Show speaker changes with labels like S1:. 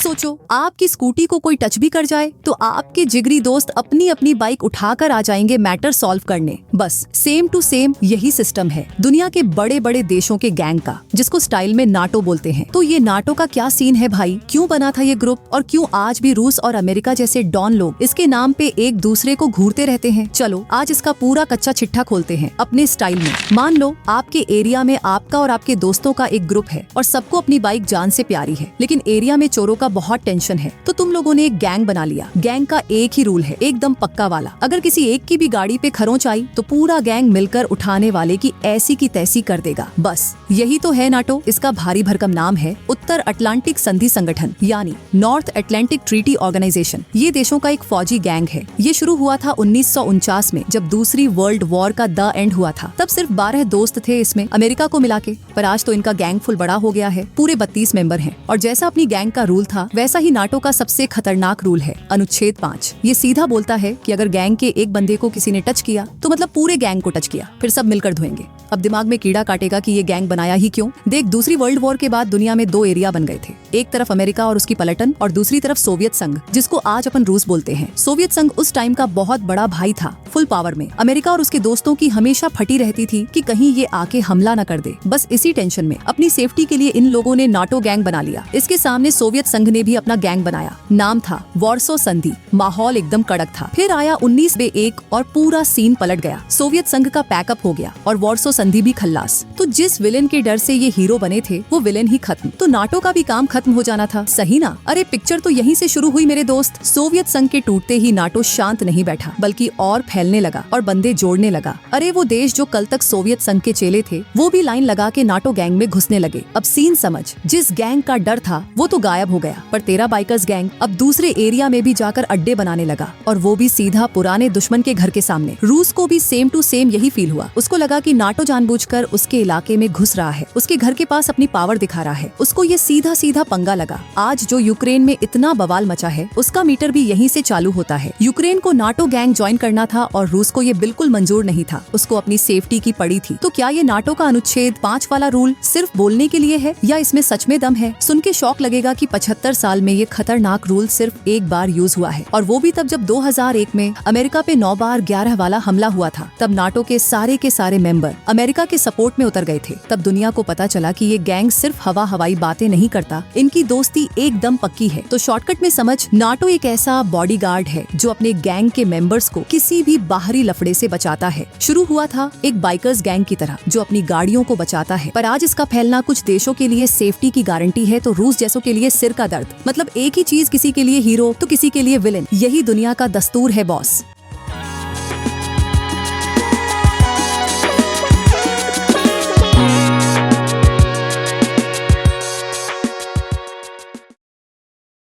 S1: सोचो, आपकी स्कूटी को कोई टच भी कर जाए तो आपके जिगरी दोस्त अपनी अपनी बाइक उठाकर आ जाएंगे मैटर सॉल्व करने। बस सेम टू सेम यही सिस्टम है दुनिया के बड़े बड़े देशों के गैंग का, जिसको स्टाइल में नाटो बोलते हैं। तो ये नाटो का क्या सीन है भाई, क्यों बना था ये ग्रुप और क्यों आज भी रूस और अमेरिका जैसे डॉन लोग इसके नाम पे एक दूसरे को घूरते रहते हैं। चलो आज इसका पूरा कच्चा चिट्ठा खोलते हैं अपने स्टाइल में। मान लो आपके एरिया में आपका और आपके दोस्तों का एक ग्रुप है और सबको अपनी बाइक जान से प्यारी है, लेकिन एरिया में चोरों का बहुत टेंशन है। तो तुम लोगों ने एक गैंग बना लिया। गैंग का एक ही रूल है, एकदम पक्का वाला, अगर किसी एक की भी गाड़ी पे खरोंच आई तो पूरा गैंग मिलकर उठाने वाले की ऐसी की तैसी कर देगा। बस यही तो है नाटो। इसका भारी भरकम नाम है उत्तर अटलांटिक संधि संगठन, यानी नॉर्थ अटलांटिक ट्रीटी ऑर्गेनाइजेशन। ये देशों का एक फौजी गैंग है। ये शुरू हुआ था 1949 में, जब दूसरी वर्ल्ड वॉर का द एंड हुआ था। तब सिर्फ 12 दोस्त थे इसमें, अमेरिका को मिला के। पर आज तो इनका गैंग फुल बड़ा हो गया है, पूरे 32 मेंबर हैं। और जैसा अपनी गैंग का रूल था, वैसा ही नाटो का सबसे खतरनाक रूल है अनुच्छेद 5। ये सीधा बोलता है कि अगर गैंग के एक बंदे को किसी ने टच किया तो मतलब पूरे गैंग को टच किया, फिर सब मिलकर धोएंगे। अब दिमाग में कीड़ा काटेगा कि ये गैंग बनाया ही क्यों। देख, दूसरी वर्ल्ड वॉर के बाद दुनिया में 2 एरिया बन गए थे। एक तरफ अमेरिका और उसकी पलटन, और दूसरी तरफ सोवियत संघ, जिसको आज अपन रूस बोलते हैं। सोवियत संघ उस टाइम का बहुत बड़ा भाई था, फुल पावर में। अमेरिका और उसके दोस्तों की हमेशा फटी रहती थी कि कहीं ये आके हमला न कर दे। बस इसी टेंशन में अपनी सेफ्टी के लिए इन लोगों ने नाटो गैंग बना लिया। इसके सामने सोवियत संघ ने भी अपना गैंग बनाया, नाम था वार्सो संधि। माहौल एकदम कड़क था। फिर आया 1901 और पूरा सीन पलट गया। सोवियत संघ का पैकअप हो गया और वार्सो संधि भी खल्लास। तो जिस विलेन के डर से ये हीरो बने थे, वो विलेन ही खत्म। तो नाटो का भी काम खत्म हो जाना था, सही ना। अरे पिक्चर तो यहीं से शुरू हुई मेरे दोस्त। सोवियत संघ के टूटते ही नाटो शांत नहीं बैठा, बल्कि और फैलने लगा और बंदे जोड़ने लगा। अरे वो देश जो कल तक सोवियत संघ के चेले थे, वो भी लाइन लगा के नाटो गैंग में घुसने लगे। अब सीन समझ, जिस गैंग का डर था वो तो गायब हो गया, पर तेरा बाइकर्स गैंग अब दूसरे एरिया में भी जाकर अड्डे बनाने लगा, और वो भी सीधा पुराने दुश्मन के घर के सामने। रूस को भी सेम टू सेम यही फील हुआ। उसको लगा कि नाटो जानबूझकर उसके इलाके में घुस रहा है, उसके घर के पास अपनी पावर दिखा रहा है। उसको ये सीधा सीधा पंगा लगा। आज जो यूक्रेन में इतना बवाल मचा है, उसका मीटर भी यहीं से चालू होता है। यूक्रेन को नाटो गैंग ज्वाइन करना था और रूस को ये बिल्कुल मंजूर नहीं था। उसको अपनी सेफ्टी की पड़ी थी। तो क्या ये नाटो का अनुच्छेद 5 वाला रूल सिर्फ बोलने के लिए है, या इसमें सच में दम है? सुन के शौक लगेगा कि 75 साल में ये खतरनाक रूल सिर्फ एक बार यूज हुआ है, और वो भी तब जब 2001 में अमेरिका पे 9 बार 11 वाला हमला हुआ था। तब नाटो के सारे मेंबर अमेरिका के सपोर्ट में उतर गए थे। तब दुनिया को पता चला कि ये गैंग सिर्फ हवाई बातें नहीं करता, इनकी दोस्ती एकदम पक्की है। तो शॉर्टकट में समझ, नाटो एक ऐसा बॉडीगार्ड है जो अपने गैंग के मेंबर्स को किसी भी बाहरी लफड़े से बचाता है। शुरू हुआ था एक बाइकर्स गैंग की तरह जो अपनी गाड़ियों को बचाता है, पर आज इसका फैलना कुछ देशों के लिए सेफ्टी की गारंटी है, तो रूस जैसों के लिए सिर का दर्द। मतलब एक ही चीज, किसी के लिए हीरो तो किसी के लिए विलेन। यही दुनिया का दस्तूर है बॉस।